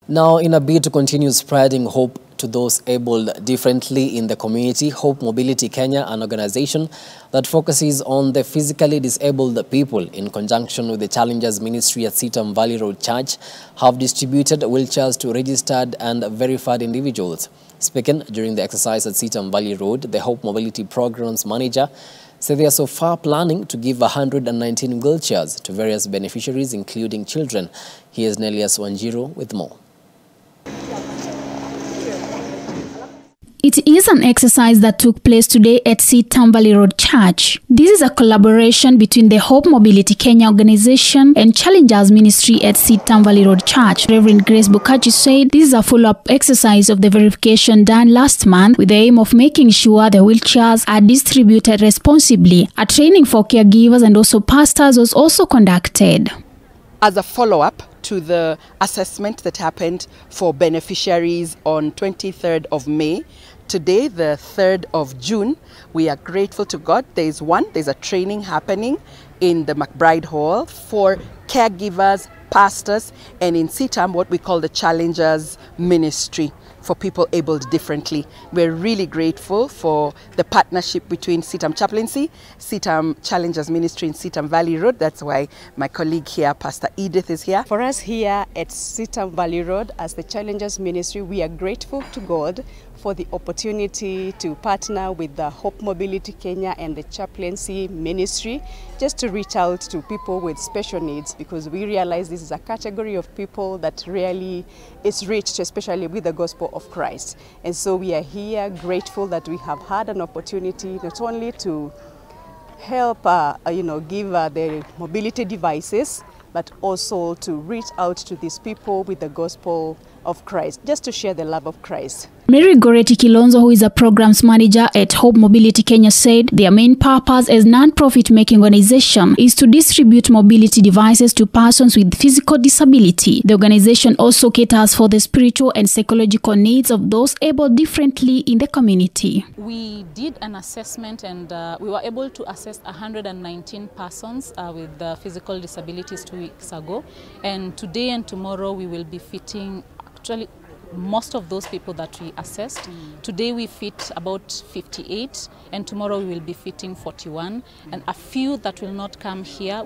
Now, in a bid to continue spreading hope to those abled differently in the community, Hope Mobility Kenya, an organization that focuses on the physically disabled people in conjunction with the Challengers Ministry at CITAM Valley Road Church, have distributed wheelchairs to registered and verified individuals. Speaking during the exercise at CITAM Valley Road, the Hope Mobility Programs Manager said they are so far planning to give 119 wheelchairs to various beneficiaries, including children. Here's Nelias Wanjiru with more. It is an exercise that took place today at CITAM Valley Road Church. This is a collaboration between the Hope Mobility Kenya organization and Challengers Ministry at CITAM Valley Road Church. Reverend Grace Bukachi said this is a follow-up exercise of the verification done last month with the aim of making sure the wheelchairs are distributed responsibly. A training for caregivers and also pastors was also conducted. As a follow-up to the assessment that happened for beneficiaries on 23rd of May, today, the 3rd of June, we are grateful to God. There's a training happening in the McBride Hall for caregivers, pastors, and in CITAM, what we call the Challengers Ministry for people abled differently. We're really grateful for the partnership between CITAM Chaplaincy, CITAM Challengers Ministry, and CITAM Valley Road. That's why my colleague here, Pastor Edith, is here. For us here at CITAM Valley Road as the Challengers Ministry, we are grateful to God for the opportunity to partner with the Hope Mobility Kenya and the Chaplaincy Ministry just to reach out to people with special needs, because we realize this is a category of people that really is reached, especially with the gospel of Christ. And so we are here grateful that we have had an opportunity not only to help give the mobility devices, but also to reach out to these people with the gospel of Christ, just to share the love of Christ. Mary Goreti Kilonzo, who is a programs manager at Hope Mobility Kenya, said their main purpose as non-profit making organization is to distribute mobility devices to persons with physical disability. The organization also caters for the spiritual and psychological needs of those able differently in the community. We did an assessment and we were able to assess 119 persons with physical disabilities 2 weeks ago. And today and tomorrow we will be fitting actually most of those people that we assessed. Today we fit about 58 and tomorrow we will be fitting 41, and a few that will not come here.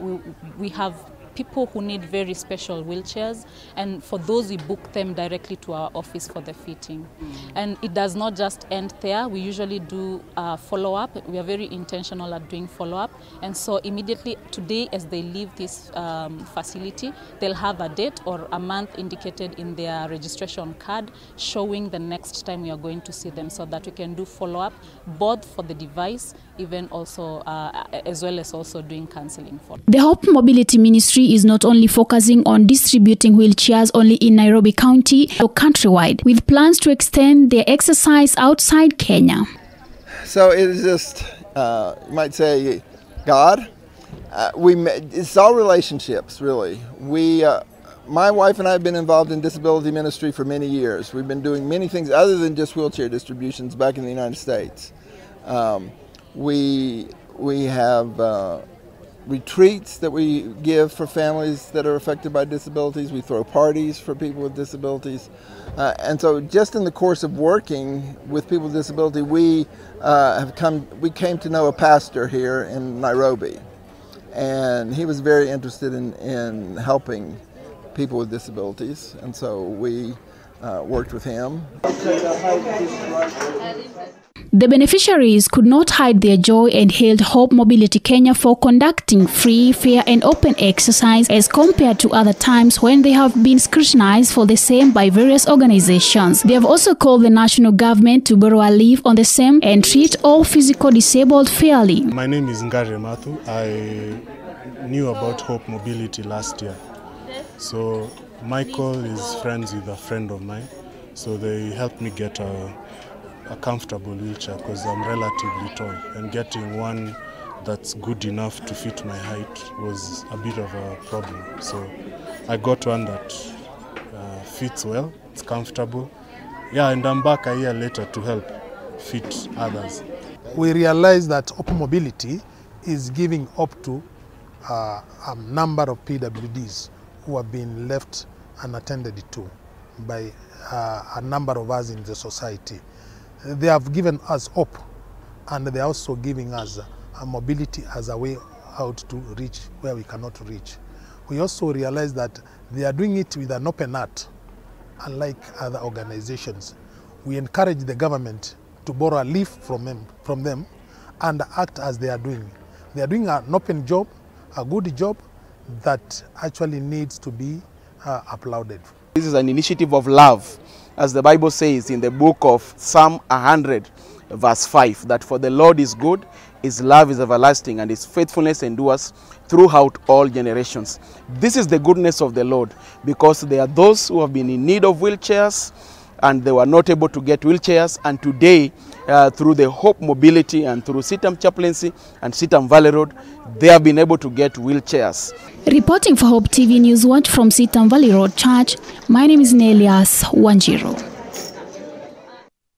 We have people who need very special wheelchairs, and for those we book them directly to our office for the fitting. And it does not just end there. We usually do follow-up. We are very intentional at doing follow-up, and so immediately today as they leave this facility, they'll have a date or a month indicated in their registration card showing the next time we are going to see them, so that we can do follow-up both for the device, even also as well as also doing counseling for them. The Hope Mobility Ministry is not only focusing on distributing wheelchairs only in Nairobi County or countrywide, with plans to extend their exercise outside Kenya. So it is just, you might say, God. It's all relationships, really. My wife and I have been involved in disability ministry for many years. We've been doing many things other than just wheelchair distributions back in the United States. We have retreats that we give for families that are affected by disabilities. We throw parties for people with disabilities. And so just in the course of working with people with disability, we came to know a pastor here in Nairobi. And he was very interested in helping people with disabilities. And so we worked with him. The beneficiaries could not hide their joy and hailed Hope Mobility Kenya for conducting free, fair and open exercise as compared to other times when they have been scrutinized for the same by various organizations. They have also called the national government to borrow a leaf on the same and treat all physical disabled fairly. My name is Ngare Mathu. I knew about Hope Mobility last year. So Michael is friends with a friend of mine. So they helped me get a comfortable wheelchair because I'm relatively tall, and getting one that's good enough to fit my height was a bit of a problem. So I got one that fits well, it's comfortable. Yeah, and I'm back a year later to help fit others. We realize that Hope Mobility is giving up to a number of PWDs who have been left unattended to. by a number of us in the society. They have given us hope, and they are also giving us a mobility as a way out to reach where we cannot reach. We also realize that they are doing it with an open heart, unlike other organizations. We encourage the government to borrow a leaf from them and act as they are doing. They are doing an open job, a good job that actually needs to be applauded. This is an initiative of love, as the Bible says in the book of Psalm 100, verse 5, that for the Lord is good, his love is everlasting, and his faithfulness endures throughout all generations. This is the goodness of the Lord, because there are those who have been in need of wheelchairs and they were not able to get wheelchairs, and today through the Hope Mobility and through CITAM Chaplaincy and CITAM Valley Road, they have been able to get wheelchairs. Reporting for Hope TV News Watch from CITAM Valley Road Church, my name is Nelias Wanjiro.